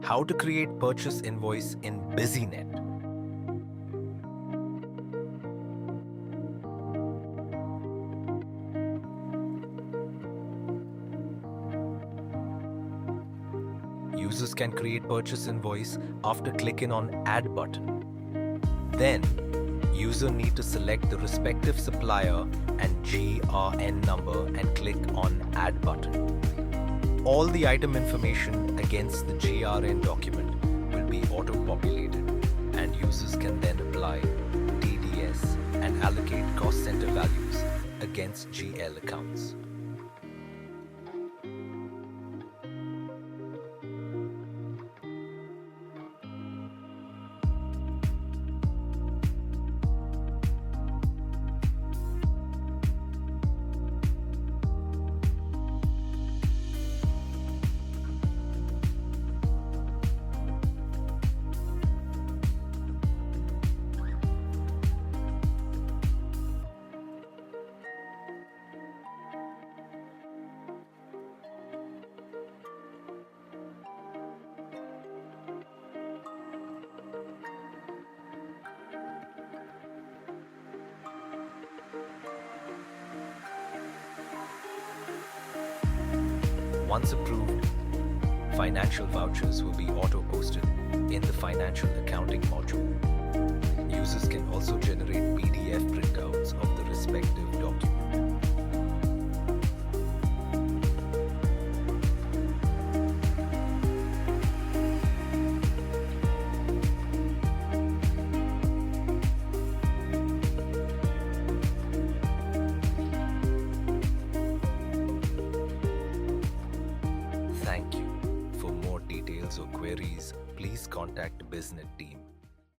How to create purchase invoice in Businet. Users can create purchase invoice after clicking on Add button. Then, user need to select the respective supplier and GRN number and click on Add button. All the item information against the GRN document will be auto-populated, and users can then apply TDS and allocate cost center values against GL accounts. Once approved, financial vouchers will be auto-posted in the financial accounting module. Users can also generate PDF printouts of the respective document. Thank you. For more details or queries, please contact Businet team.